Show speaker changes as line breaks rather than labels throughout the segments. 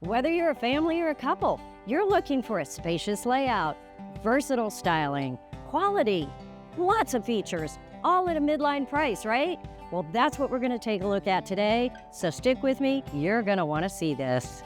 Whether you're a family or a couple, you're looking for a spacious layout, versatile styling, quality, lots of features, all at a midline price, right? Well, that's what we're going to take a look at today, so stick with me. You're going to want to see this.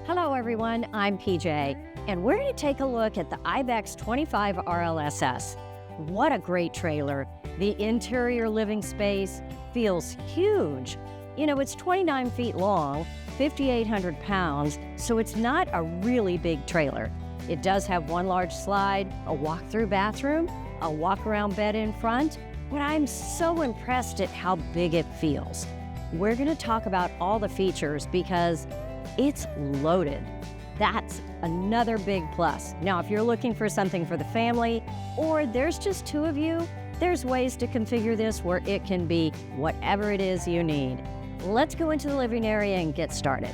Hello everyone, I'm PJ, and we're going to take a look at the IBEX 25RLSS. What a great trailer. The interior living space feels huge. You know, it's 29 feet long, 5,800 pounds, so it's not a really big trailer. It does have one large slide, a walk-through bathroom, a walk-around bed in front, but I'm so impressed at how big it feels. We're going to talk about all the features because it's loaded. That's another big plus. Now, if you're looking for something for the family or there's just two of you, there's ways to configure this where it can be whatever it is you need. Let's go into the living area and get started.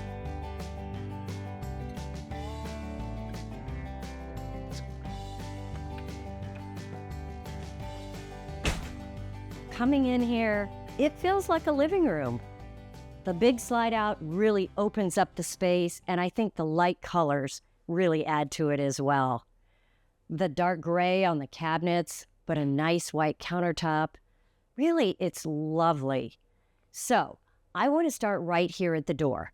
Coming in here, it feels like a living room. The big slide out really opens up the space, and I think the light colors really add to it as well. The dark gray on the cabinets, but a nice white countertop. Really, it's lovely. So, I want to start right here at the door.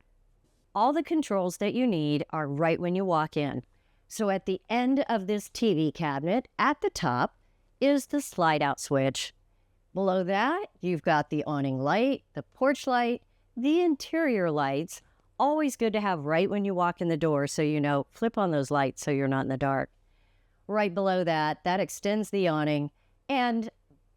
All the controls that you need are right when you walk in. So at the end of this TV cabinet, at the top, is the slide-out switch. Below that, you've got the awning light, the porch light, the interior lights. Always good to have right when you walk in the door so you know, flip on those lights so you're not in the dark. Right below that, that extends the awning, and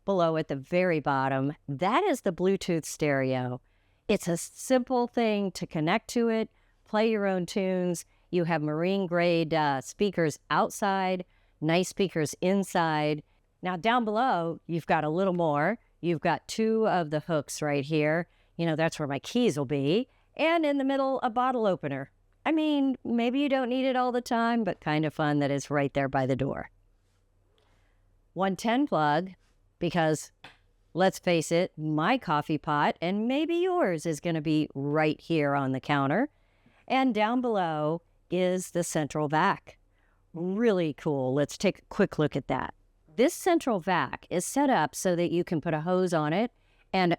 below at the very bottom, that is the Bluetooth stereo. It's a simple thing to connect to it, play your own tunes. You have marine grade speakers outside, nice speakers inside. Now down below, you've got a little more. You've got two of the hooks right here. You know, that's where my keys will be. And in the middle, a bottle opener. I mean, maybe you don't need it all the time, but kind of fun that it's right there by the door. 110 plug, because let's face it, my coffee pot and maybe yours is going to be right here on the counter. And down below is the central vac. Really cool. Let's take a quick look at that. This central vac is set up so that you can put a hose on it. And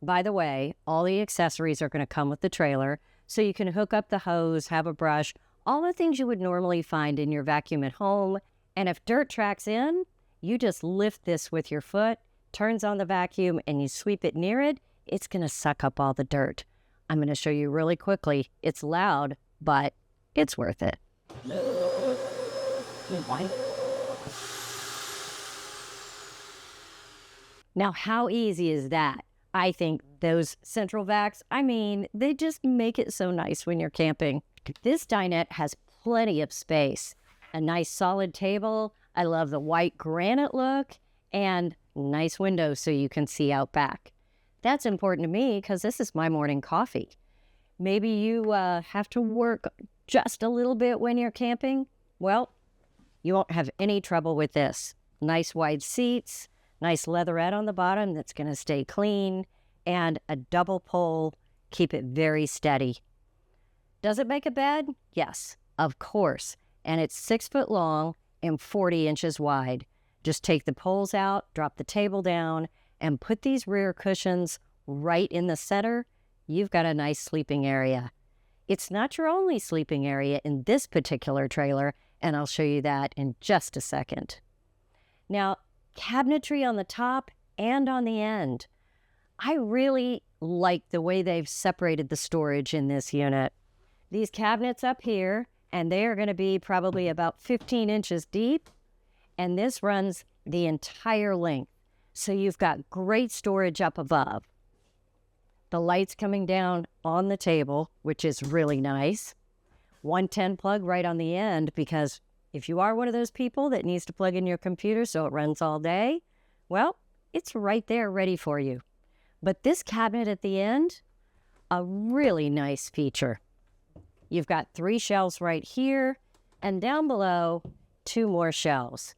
by the way, all the accessories are going to come with the trailer. So you can hook up the hose, have a brush, all the things you would normally find in your vacuum at home. And if dirt tracks in, you just lift this with your foot, turns on the vacuum, and you sweep it near it, it's going to suck up all the dirt. I'm going to show you really quickly. It's loud, but it's worth it. Now, how easy is that? I think those central vacs, I mean, they just make it so nice when you're camping. This dinette has plenty of space. A nice solid table. I love the white granite look and nice windows so you can see out back. That's important to me because this is my morning coffee. Maybe you have to work just a little bit when you're camping. Well, you won't have any trouble with this. Nice wide seats, nice leatherette on the bottom that's going to stay clean, and a double pole, keep it very steady. Does it make a bed? Yes, of course. And it's 6 foot long and 40 inches wide. Just take the poles out, drop the table down, and put these rear cushions right in the center. You've got a nice sleeping area. It's not your only sleeping area in this particular trailer, and I'll show you that in just a second. Now, cabinetry on the top and on the end. I really like the way they've separated the storage in this unit. These cabinets up here, and they are going to be probably about 15 inches deep, and this runs the entire length. So you've got great storage up above. The lights coming down on the table, which is really nice. 110 plug right on the end, because if you are one of those people that needs to plug in your computer so it runs all day, well, it's right there ready for you. But this cabinet at the end, a really nice feature. You've got 3 shelves right here, and down below, 2 more shelves.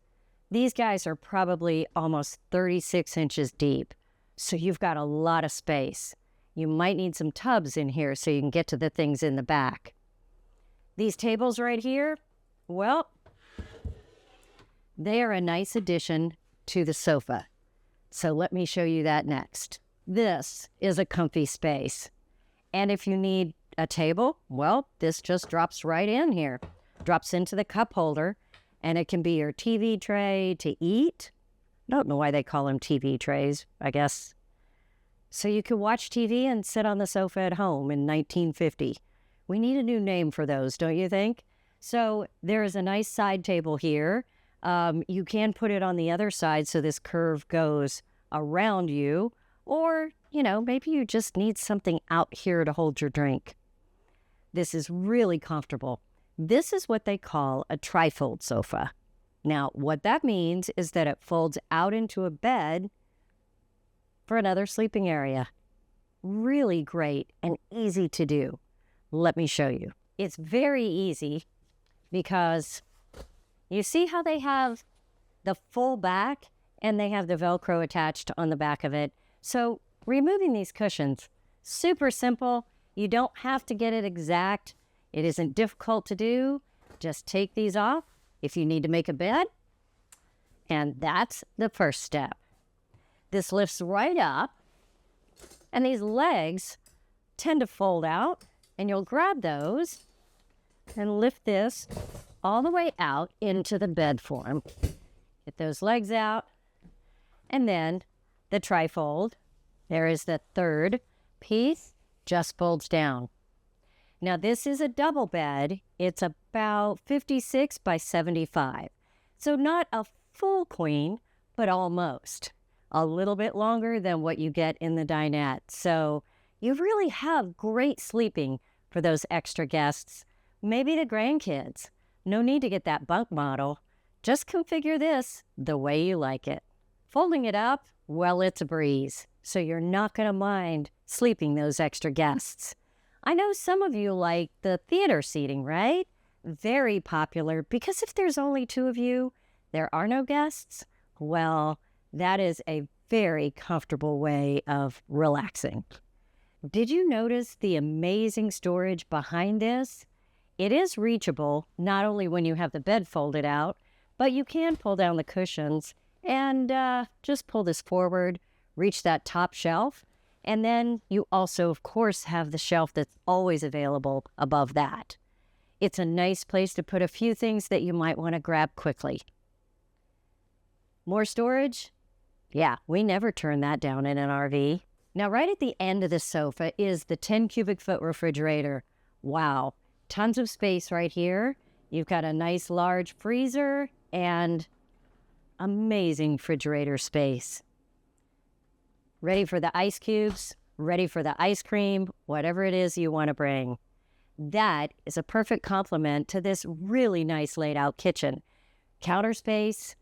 These guys are probably almost 36 inches deep. So you've got a lot of space. You might need some tubs in here so you can get to the things in the back. These tables right here, well, they are a nice addition to the sofa. So let me show you that next. This is a comfy space. And if you need a table, well, this just drops right in here. Drops into the cup holder, and it can be your TV tray to eat. I don't know why they call them TV trays, I guess. So you can watch TV and sit on the sofa at home in 1950. We need a new name for those, don't you think? So there is a nice side table here. You can put it on the other side so this curve goes around you. Or, maybe you just need something out here to hold your drink. This is really comfortable. This is what they call a trifold sofa. Now, what that means is that it folds out into a bed for another sleeping area. Really great and easy to do. Let me show you. It's very easy because you see how they have the full back and they have the Velcro attached on the back of it. So removing these cushions, super simple. You don't have to get it exact. It isn't difficult to do. Just take these off if you need to make a bed. And that's the first step. This lifts right up, and these legs tend to fold out, and you'll grab those and lift this all the way out into the bed form. Get those legs out, and then the trifold. There is the third piece, just folds down. Now this is a double bed. It's about 56 by 75. So not a full queen, but almost. A little bit longer than what you get in the dinette. So you really have great sleeping for those extra guests. Maybe the grandkids. No need to get that bunk model. Just configure this the way you like it. Folding it up, well, it's a breeze. So you're not going to mind sleeping those extra guests. I know some of you like the theater seating, right? Very popular because if there's only two of you, there are no guests. Well, that is a very comfortable way of relaxing. Did you notice the amazing storage behind this? It is reachable, not only when you have the bed folded out, but you can pull down the cushions and just pull this forward, reach that top shelf, and then you also, of course, have the shelf that's always available above that. It's a nice place to put a few things that you might want to grab quickly. More storage? Yeah, we never turn that down in an RV. Now, right at the end of the sofa is the 10 cubic foot refrigerator. Wow, tons of space right here. You've got a nice large freezer and amazing refrigerator space. Ready for the ice cubes, ready for the ice cream, whatever it is you want to bring. That is a perfect complement to this really nice laid out kitchen. Counter space,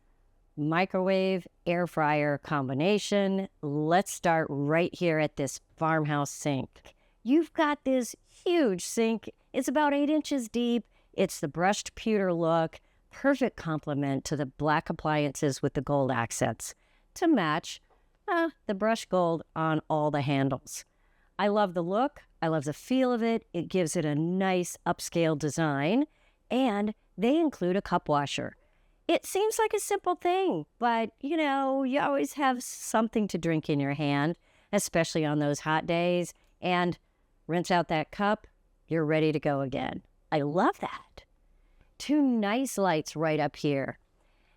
microwave, air fryer combination. Let's start right here at this farmhouse sink. You've got this huge sink. It's about 8 inches deep. It's the brushed pewter look. Perfect complement to the black appliances with the gold accents to match the brushed gold on all the handles. I love the look. I love the feel of it. It gives it a nice upscale design. And they include a cup washer. It seems like a simple thing, but, you always have something to drink in your hand, especially on those hot days, and rinse out that cup, you're ready to go again. I love that. 2 nice lights right up here.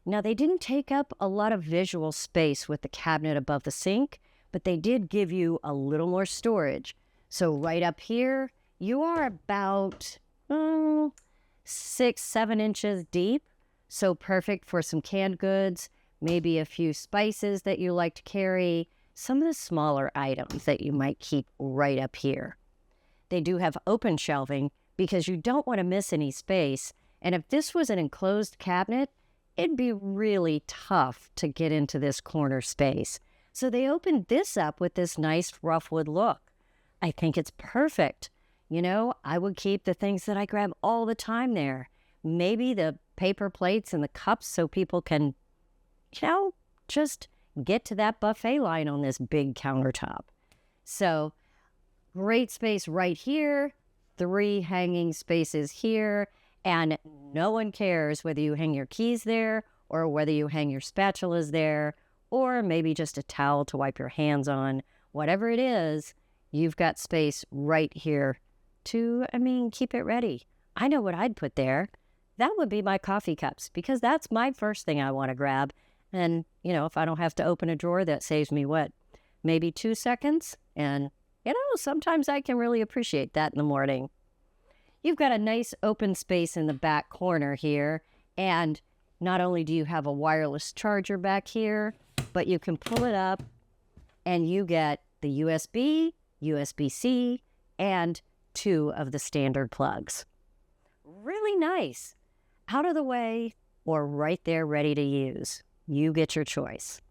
Now, they didn't take up a lot of visual space with the cabinet above the sink, but they did give you a little more storage. So right up here, you are about 6-7 inches deep. So perfect for some canned goods, maybe a few spices that you like to carry, some of the smaller items that you might keep right up here. They do have open shelving because you don't want to miss any space. And if this was an enclosed cabinet, it'd be really tough to get into this corner space. So they opened this up with this nice rough wood look. I think it's perfect. I would keep the things that I grab all the time there. Maybe the paper plates and the cups so people can, just get to that buffet line on this big countertop. So great space right here, 3 hanging spaces here, and no one cares whether you hang your keys there or whether you hang your spatulas there or maybe just a towel to wipe your hands on. Whatever it is, you've got space right here to, keep it ready. I know what I'd put there. That would be my coffee cups because that's my first thing I want to grab. And, if I don't have to open a drawer, that saves me what? Maybe 2 seconds? And, sometimes I can really appreciate that in the morning. You've got a nice open space in the back corner here. And not only do you have a wireless charger back here, but you can pull it up and you get the USB, USB-C, and 2 of the standard plugs. Really nice. Out of the way or right there ready to use. You get your choice.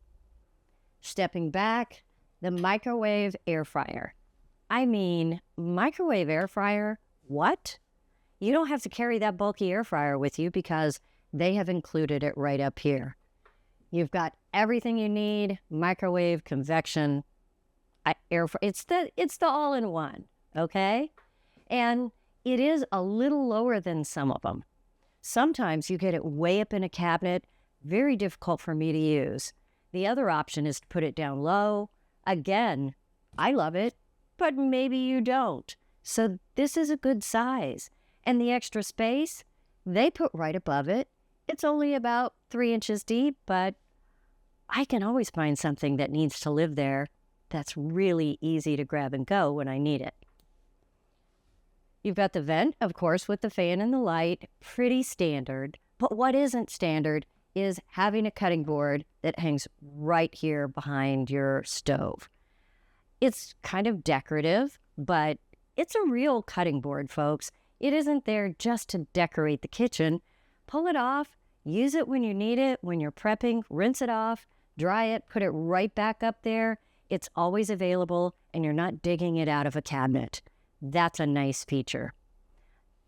Stepping back, the microwave air fryer. Microwave air fryer? What? You don't have to carry that bulky air fryer with you because they have included it right up here. You've got everything you need, microwave, convection, air fryer. It's the all-in-one, okay? And it is a little lower than some of them. Sometimes you get it way up in a cabinet, very difficult for me to use. The other option is to put it down low. Again, I love it, but maybe you don't. So this is a good size. And the extra space, they put right above it. It's only about 3 inches deep, but I can always find something that needs to live there that's really easy to grab and go when I need it. You've got the vent, of course, with the fan and the light, pretty standard. But what isn't standard is having a cutting board that hangs right here behind your stove. It's kind of decorative, but it's a real cutting board, folks. It isn't there just to decorate the kitchen. Pull it off, use it when you need it, when you're prepping, rinse it off, dry it, put it right back up there. It's always available, and you're not digging it out of a cabinet. That's a nice feature.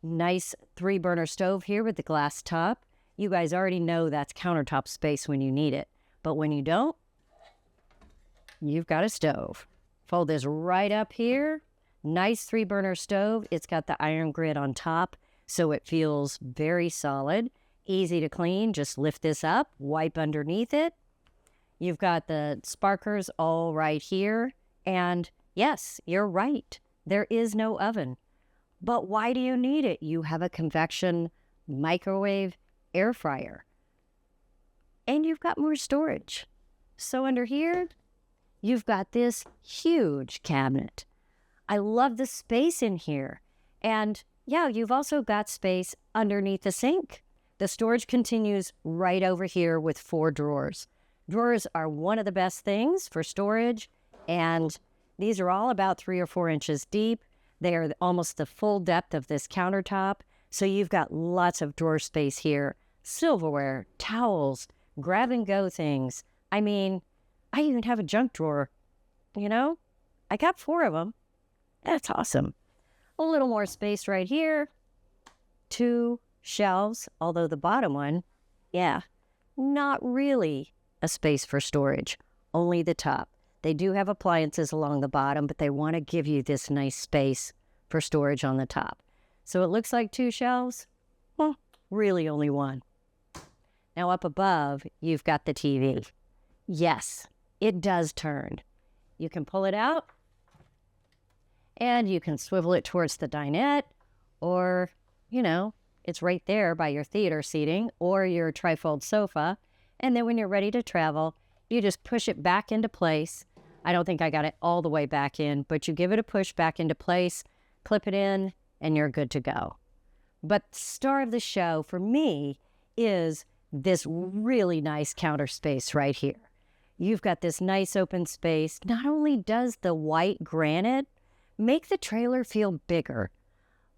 Nice 3-burner stove here with the glass top. You guys already know that's countertop space when you need it. But when you don't, you've got a stove. Fold this right up here. Nice 3-burner stove. It's got the iron grid on top, so it feels very solid. Easy to clean. Just lift this up, wipe underneath it. You've got the sparkers all right here. And yes, you're right. There is no oven. But why do you need it? You have a convection microwave air fryer. And you've got more storage. So under here, you've got this huge cabinet. I love the space in here. And yeah, you've also got space underneath the sink. The storage continues right over here with 4 drawers. Drawers are one of the best things for storage, and these are all about 3 or 4 inches deep. They are almost the full depth of this countertop, so you've got lots of drawer space here. Silverware, towels, grab-and-go things. I even have a junk drawer. I got 4 of them. That's awesome. A little more space right here. 2 shelves, although the bottom one, not really a space for storage, only the top. They do have appliances along the bottom, but they want to give you this nice space for storage on the top. So it looks like 2 shelves. Well, really only 1. Now up above, you've got the TV. Yes, it does turn. You can pull it out, and you can swivel it towards the dinette, or, it's right there by your theater seating or your trifold sofa. And then when you're ready to travel, you just push it back into place. I don't think I got it all the way back in, but you give it a push back into place, clip it in, and you're good to go. But the star of the show for me is this really nice counter space right here. You've got this nice open space. Not only does the white granite make the trailer feel bigger,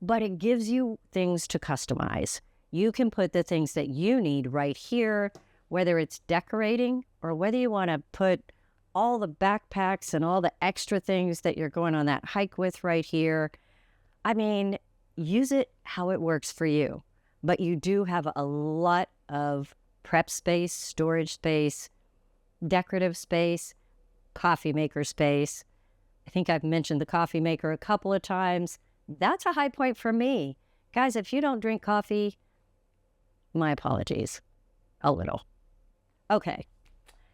but it gives you things to customize. You can put the things that you need right here, whether it's decorating or whether you want to put all the backpacks and all the extra things that you're going on that hike with right here. Use it how it works for you. But you do have a lot of prep space, storage space decorative space, coffee maker space. I think I've mentioned the coffee maker a couple of times. That's a high point for me. Guys, if you don't drink coffee, my apologies. A little. Okay.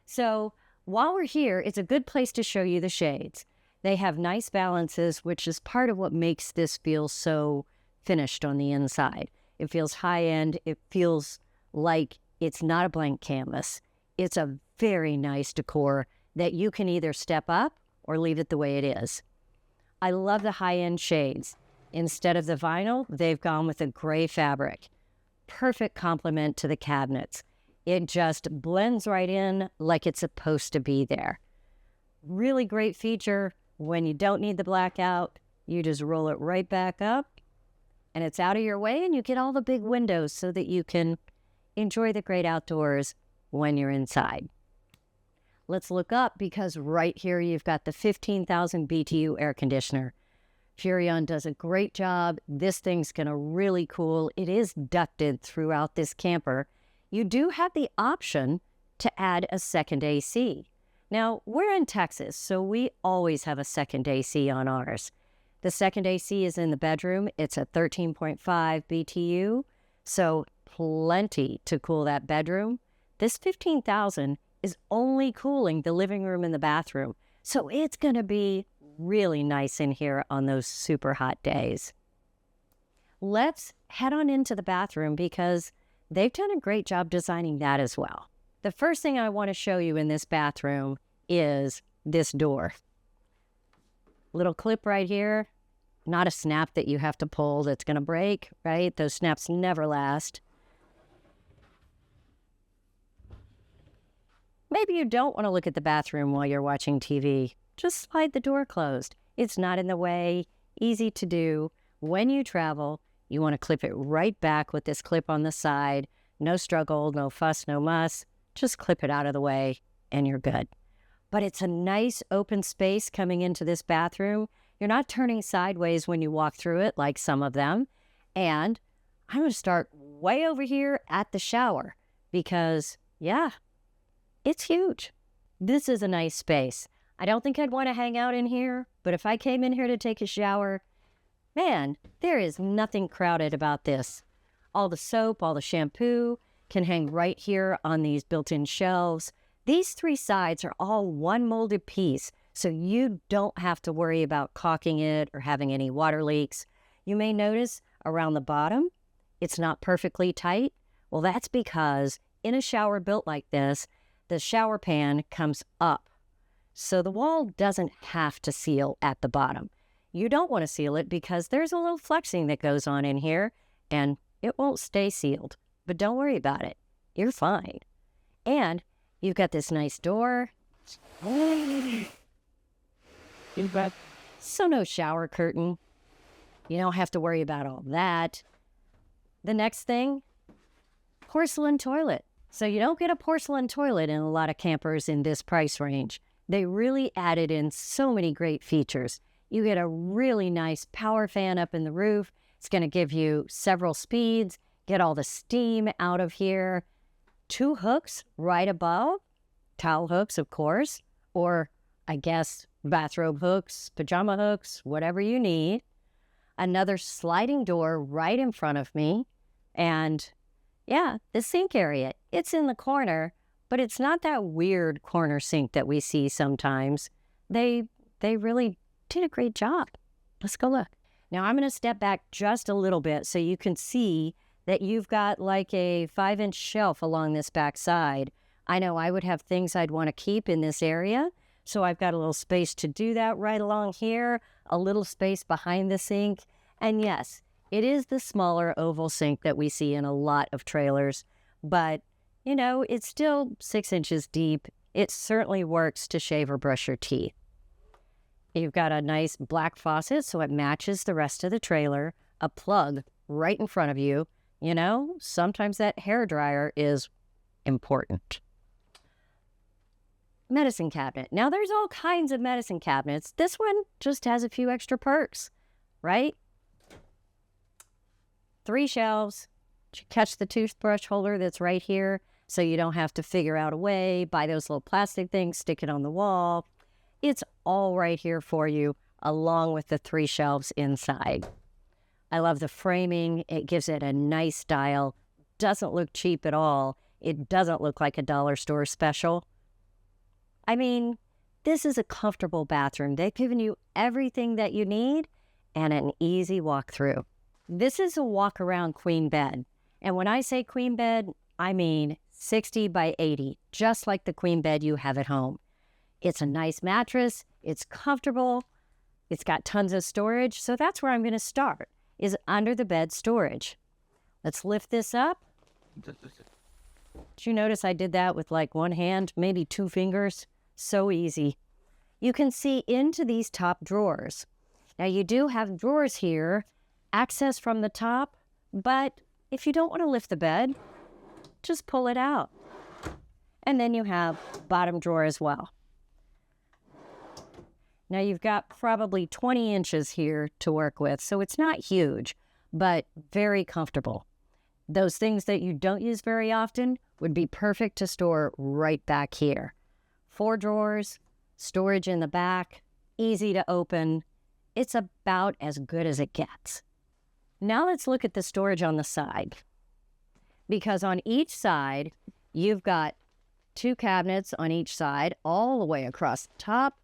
So while we're here, it's a good place to show you the shades. They have nice balances, which is part of what makes this feel so finished on the inside. It feels high-end. It feels like it's not a blank canvas. It's a very nice decor that you can either step up or leave it the way it is. I love the high-end shades. Instead of the vinyl, they've gone with a gray fabric. Perfect complement to the cabinets. It just blends right in like it's supposed to be there. Really great feature. When you don't need the blackout, you just roll it right back up and it's out of your way, and you get all the big windows so that you can enjoy the great outdoors when you're inside. Let's look up, because right here you've got the 15,000 BTU air conditioner. Furrion does a great job. This thing's going to really cool. It is ducted throughout this camper. You do have the option to add a second AC. Now, we're in Texas, so we always have a second AC on ours. The second AC is in the bedroom. It's a 13.5 BTU, so plenty to cool that bedroom. This 15,000 is only cooling the living room and the bathroom, so it's going to be really nice in here on those super hot days. Let's head on into the bathroom, because they've done a great job designing that as well. The first thing I want to show you in this bathroom is this door. Little clip right here. Not a snap that you have to pull that's going to break, right? Those snaps never last. Maybe you don't want to look at the bathroom while you're watching TV. Just slide the door closed. It's not in the way, easy to do. When you travel, you want to clip it right back with this clip on the side. No struggle, no fuss, no muss. Just clip it out of the way and you're good. But it's a nice open space coming into this bathroom. You're not turning sideways when you walk through it like some of them. And I'm going to start way over here at the shower because, yeah, it's huge. This is a nice space. I don't think I'd want to hang out in here, but if I came in here to take a shower, man, there is nothing crowded about this. All the soap, all the shampoo can hang right here on these built-in shelves. These three sides are all one molded piece, so you don't have to worry about caulking it or having any water leaks. You may notice around the bottom, it's not perfectly tight. Well, that's because in a shower built like this, the shower pan comes up. So the wall doesn't have to seal at the bottom. You don't want to seal it because there's a little flexing that goes on in here and it won't stay sealed. But don't worry about it. You're fine. And you've got this nice door. So no shower curtain. You don't have to worry about all that. The next thing, porcelain toilet. So you don't get a porcelain toilet in a lot of campers in this price range. They really added in so many great features. You get a really nice power fan up in the roof. It's going to give you several speeds, get all the steam out of here. 2 hooks right above, towel hooks, of course, or I guess bathrobe hooks, pajama hooks, whatever you need. Another sliding door right in front of me. And yeah, the sink area, it's in the corner, but it's not that weird corner sink that we see sometimes. They really did a great job. Let's go look. Now I'm going to step back just a little bit so you can see that you've got like a 5-inch shelf along this back side. I know I would have things I'd want to keep in this area, so I've got a little space to do that right along here, a little space behind the sink. And yes, it is the smaller oval sink that we see in a lot of trailers, but you know, it's still 6 inches deep. It certainly works to shave or brush your teeth. You've got a nice black faucet, so it matches the rest of the trailer. A plug right in front of you. You know, sometimes that hairdryer is important. Medicine cabinet. Now, there's all kinds of medicine cabinets. This one just has a few extra perks, right? 3 shelves. Did you catch the toothbrush holder that's right here? so you don't have to figure out a way, buy those little plastic things, stick it on the wall. It's all right here for you, along with the 3 shelves inside. I love the framing. It gives it a nice style. Doesn't look cheap at all. It doesn't look like a dollar store special. I mean, this is a comfortable bathroom. They've given you everything that you need and an easy walkthrough. This is a walk-around queen bed. And when I say queen bed, I mean 60 by 80, just like the queen bed you have at home. It's a nice mattress. It's comfortable. It's got tons of storage. So that's where I'm going to start, is under the bed storage. Let's lift this up. Did you notice I did that with like one hand, maybe 2 fingers? So easy. You can see into these top drawers. Now you do have drawers here, access from the top, but if you don't want to lift the bed, just pull it out. And then you have bottom drawer as well. Now you've got probably 20 inches here to work with, so it's not huge, but very comfortable. Those things that you don't use very often would be perfect to store right back here. 4 drawers, storage in the back, easy to open. It's about as good as it gets. Now let's look at the storage on the side. Because on each side, you've got 2 cabinets on each side, all the way across the top.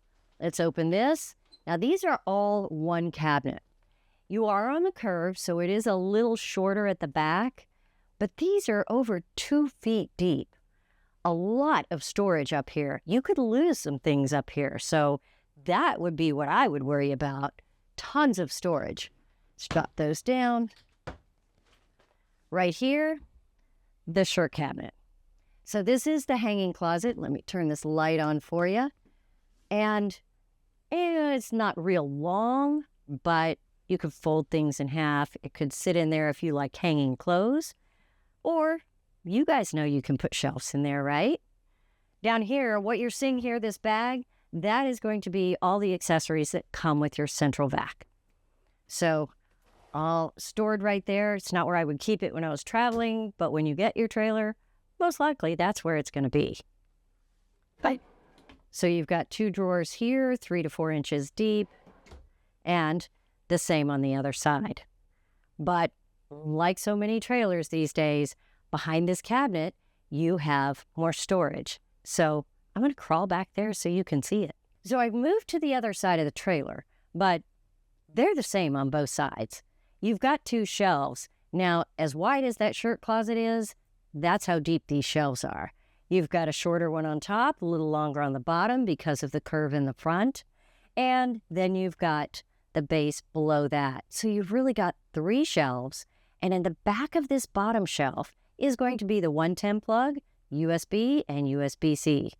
Let's open this. Now these are all 1 cabinet. You are on the curve, so it is a little shorter at the back, but these are over 2 feet deep. A lot of storage up here. You could lose some things up here, so that would be what I would worry about. Tons of storage. Let's drop those down. Right here, the shirt cabinet. So this is the hanging closet. Let me turn this light on for you. And it's not real long, but you could fold things in half. It could sit in there if you like hanging clothes. Or you guys know you can put shelves in there, right? Down here, what you're seeing here, this bag, that is going to be all the accessories that come with your central vac. So all stored right there. It's not where I would keep it when I was traveling, but when you get your trailer, most likely that's where it's going to be. Right. So you've got 2 drawers here, 3 to 4 inches deep, and the same on the other side. But like so many trailers these days, behind this cabinet, you have more storage. So I'm going to crawl back there so you can see it. So I've moved to the other side of the trailer, but they're the same on both sides. You've got 2 shelves. Now, as wide as that shirt closet is, that's how deep these shelves are. You've got a shorter one on top, a little longer on the bottom because of the curve in the front. And then you've got the base below that. So you've really got 3 shelves. And in the back of this bottom shelf is going to be the 110 plug, USB and USB-C,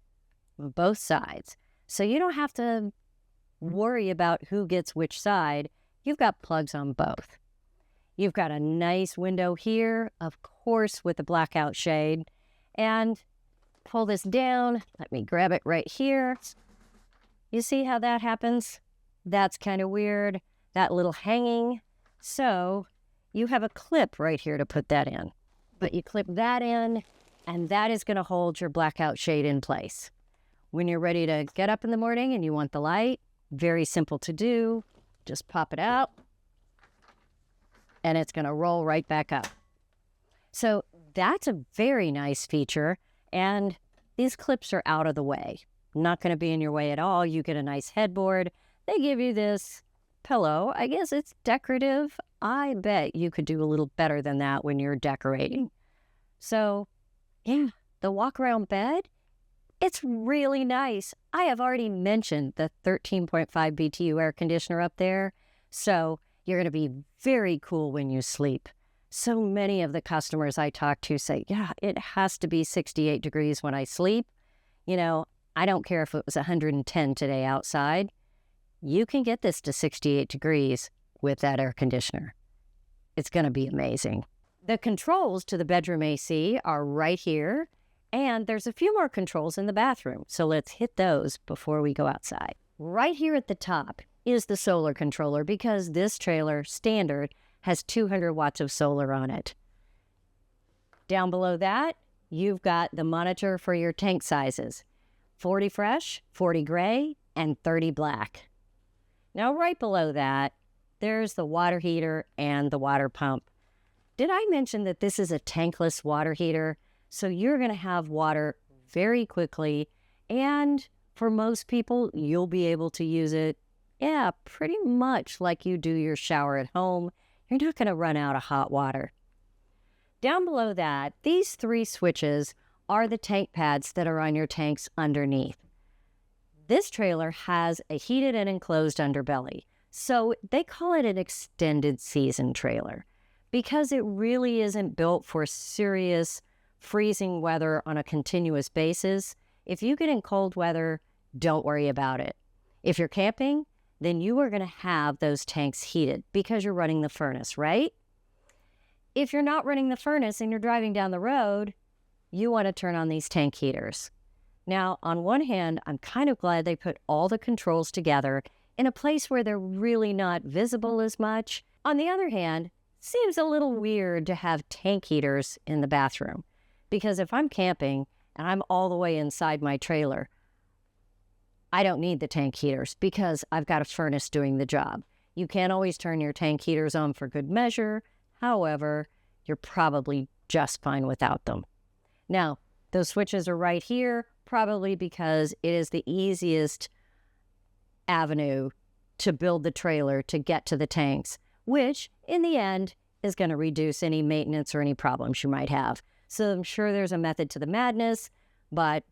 both sides. So you don't have to worry about who gets which side. You've got plugs on both. You've got a nice window here, of course, with the blackout shade. And pull this down. Let me grab it right here. You see how that happens? That's kind of weird. That little hanging. So you have a clip right here to put that in. But you clip that in, and that is going to hold your blackout shade in place. When you're ready to get up in the morning and you want the light, very simple to do. Just pop it out, and it's going to roll right back up. So that's a very nice feature, and these clips are out of the way. Not going to be in your way at all. You get a nice headboard. They give you this pillow. I guess it's decorative. I bet you could do a little better than that when you're decorating. So, yeah, the walk-around bed, it's really nice. I have already mentioned the 13.5 BTU air conditioner up there. So you're going to be very cool when you sleep. So many of the customers I talk to say, yeah, it has to be 68 degrees when I sleep. You know, I don't care if it was 110 today outside. You can get this to 68 degrees with that air conditioner. It's going to be amazing. The controls to the bedroom AC are right here, and there's a few more controls in the bathroom. So let's hit those before we go outside. Right here at the top is the solar controller because this trailer standard has 200 watts of solar on it. Down below that, you've got the monitor for your tank sizes, 40 fresh, 40 gray, and 30 black. Now, right below that, there's the water heater and the water pump. Did I mention that this is a tankless water heater? So you're going to have water very quickly, and for most people, you'll be able to use it, pretty much like you do your shower at home. You're not going to run out of hot water. Down below that, these 3 switches are the tank pads that are on your tanks underneath. This trailer has a heated and enclosed underbelly, so they call it an extended season trailer because it really isn't built for serious freezing weather on a continuous basis. If you get in cold weather, don't worry about it. If you're camping, then you are going to have those tanks heated because you're running the furnace, right? If you're not running the furnace and you're driving down the road, you want to turn on these tank heaters. Now, on one hand, I'm kind of glad they put all the controls together in a place where they're really not visible as much. On the other hand, seems a little weird to have tank heaters in the bathroom, because if I'm camping and I'm all the way inside my trailer, I don't need the tank heaters because I've got a furnace doing the job. You can't always turn your tank heaters on for good measure. However, you're probably just fine without them. Now, those switches are right here, probably because it is the easiest avenue to build the trailer to get to the tanks, which in the end is going to reduce any maintenance or any problems you might have. So I'm sure there's a method to the madness, but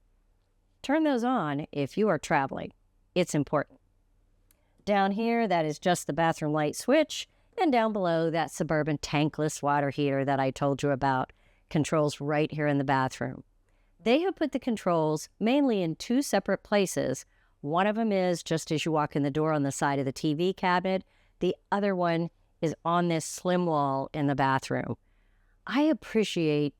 turn those on if you are traveling. It's important. Down here, that is just the bathroom light switch, and down below, that Suburban tankless water heater that I told you about controls right here in the bathroom. They have put the controls mainly in 2 separate places. One of them is just as you walk in the door on the side of the TV cabinet. The other one is on this slim wall in the bathroom. I appreciate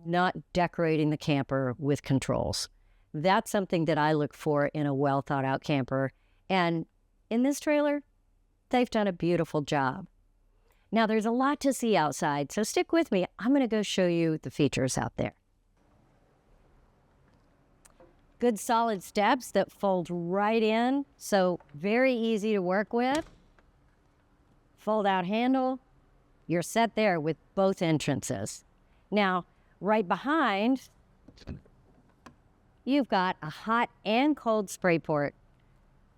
not decorating the camper with controls. That's something that I look for in a well thought out camper. And in this trailer, they've done a beautiful job. Now, there's a lot to see outside, so stick with me. I'm going to go show you the features out there. Good solid steps that fold right in, so very easy to work with. Fold out handle. You're set there with both entrances. Now, right behind, you've got a hot and cold spray port.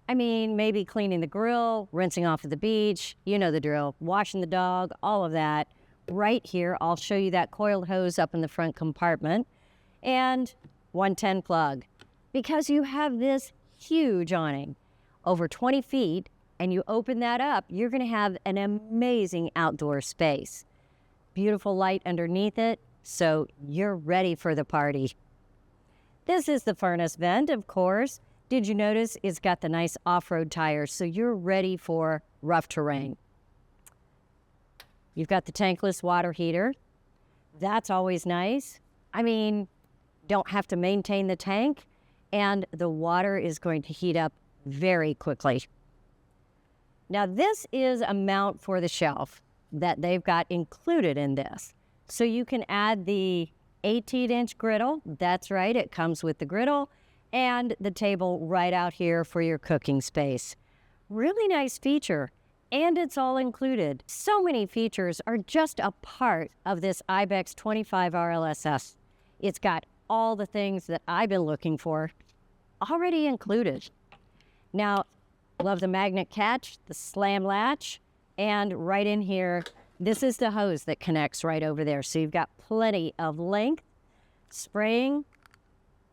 I mean, maybe cleaning the grill, rinsing off at the beach, you know the drill, washing the dog, all of that. Right here, I'll show you that coiled hose up in the front compartment, and 110 plug. Because you have this huge awning, over 20 feet, and you open that up, you're going to have an amazing outdoor space. Beautiful light underneath it, so you're ready for the party. This is the furnace vent, of course. Did you notice it's got the nice off-road tires, so you're ready for rough terrain. You've got the tankless water heater. That's always nice. I mean, don't have to maintain the tank, and the water is going to heat up very quickly. Now, this is a mount for the shelf that they've got included in this. So you can add the 18-inch griddle. That's right, it comes with the griddle, and the table right out here for your cooking space. Really nice feature, and it's all included. So many features are just a part of this IBEX 25RLSS. It's got all the things that I've been looking for already included. Now, love the magnet catch, the slam latch, and right in here, this is the hose that connects right over there. So you've got plenty of length, spraying,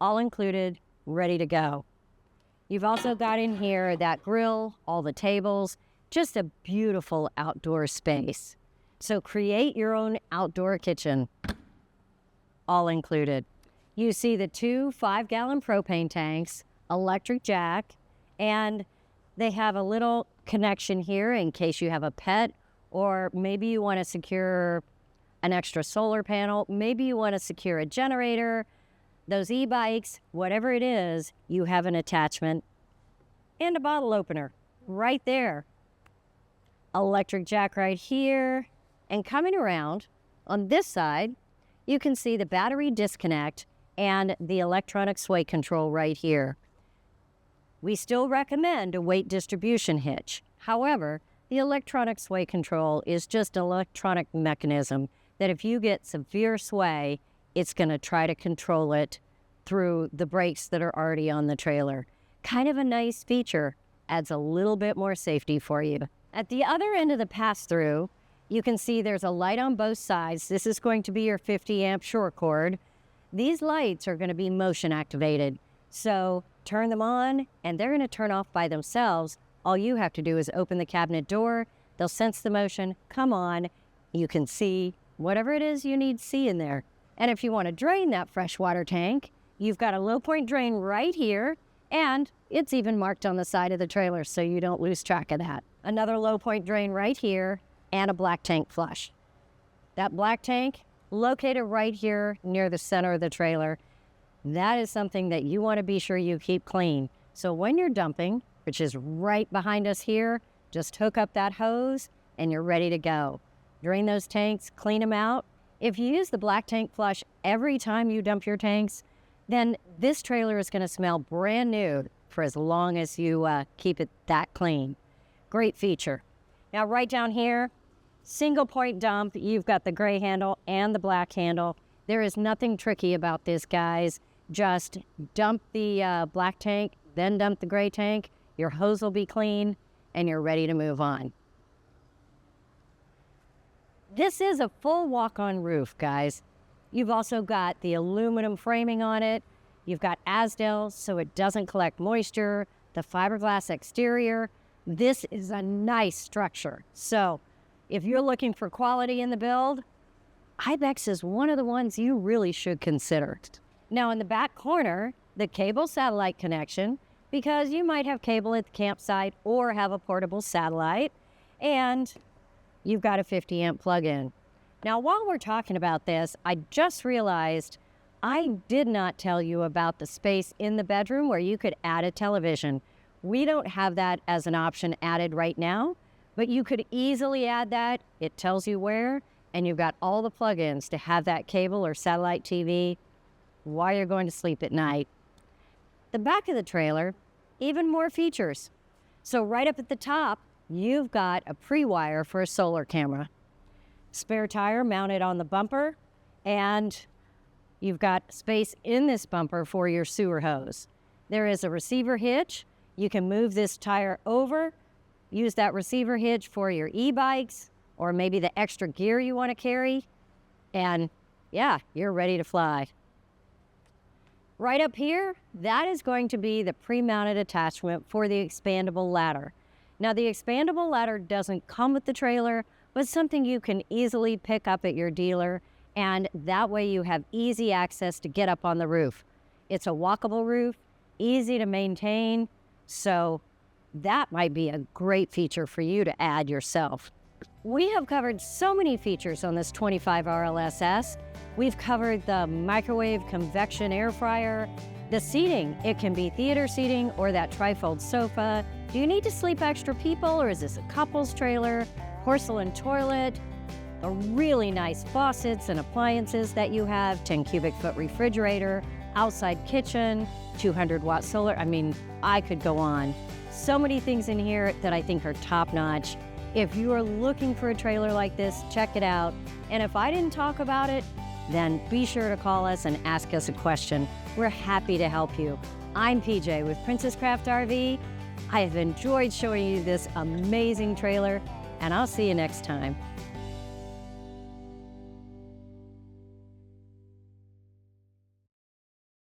all included, ready to go. You've also got in here that grill, all the tables, just a beautiful outdoor space. So create your own outdoor kitchen, all included. You see the 2 5-gallon propane tanks, electric jack, and they have a little connection here in case you have a pet, or maybe you want to secure an extra solar panel, maybe you want to secure a generator, those e-bikes, whatever it is, you have an attachment, and a bottle opener right there. Electric jack right here, and coming around on this side, you can see the battery disconnect and the electronic sway control right here. We still recommend a weight distribution hitch. However, the electronic sway control is just an electronic mechanism that if you get severe sway, it's going to try to control it through the brakes that are already on the trailer. Kind of a nice feature, adds a little bit more safety for you. At the other end of the pass-through, you can see there's a light on both sides. This is going to be your 50 amp short cord. These lights are going to be motion activated. So turn them on and they're going to turn off by themselves. All you have to do is open the cabinet door. They'll sense the motion, come on. You can see whatever it is you need to see in there. And if you want to drain that freshwater tank, you've got a low point drain right here, and it's even marked on the side of the trailer so you don't lose track of that. Another low point drain right here, and a black tank flush. That black tank located right here near the center of the trailer. That is something that you want to be sure you keep clean. So when you're dumping, which is right behind us here, just hook up that hose and you're ready to go. Drain those tanks, clean them out. If you use the black tank flush every time you dump your tanks, then this trailer is going to smell brand new for as long as you keep it that clean. Great feature. Now right down here, single point dump. You've got the gray handle and the black handle. There is nothing tricky about this, guys. Just dump the black tank, then dump the gray tank. Your hose will be clean and you're ready to move on. This is a full walk-on roof, guys. You've also got the aluminum framing on it. You've got Asdel so it doesn't collect moisture, the fiberglass exterior. This is a nice structure. So if you're looking for quality in the build, IBEX is one of the ones you really should consider. Now in the back corner, the cable satellite connection, because you might have cable at the campsite or have a portable satellite, and you've got a 50 amp plug-in. Now, while we're talking about this, I just realized I did not tell you about the space in the bedroom where you could add a television. We don't have that as an option added right now, but you could easily add that. It tells you where, and you've got all the plug-ins to have that cable or satellite TV while you're going to sleep at night. The back of the trailer, even more features. So right up at the top, you've got a pre-wire for a solar camera. Spare tire mounted on the bumper, and you've got space in this bumper for your sewer hose. There is a receiver hitch. You can move this tire over, use that receiver hitch for your e-bikes or maybe the extra gear you want to carry, and yeah, you're ready to fly. Right up here, that is going to be the pre-mounted attachment for the expandable ladder. Now, the expandable ladder doesn't come with the trailer, but something you can easily pick up at your dealer, and that way you have easy access to get up on the roof. It's a walkable roof, easy to maintain, so that might be a great feature for you to add yourself. We have covered so many features on this 25RLSS. We've covered the microwave convection air fryer, the seating. It can be theater seating or that trifold sofa. Do you need to sleep extra people, or is this a couple's trailer? Porcelain toilet, the really nice faucets and appliances that you have, 10 cubic foot refrigerator, outside kitchen, 200 watt solar. I mean, I could go on. So many things in here that I think are top notch. If you are looking for a trailer like this, check it out. And if I didn't talk about it, then be sure to call us and ask us a question. We're happy to help you. I'm PJ with Princess Craft RV. I have enjoyed showing you this amazing trailer, and I'll see you next time.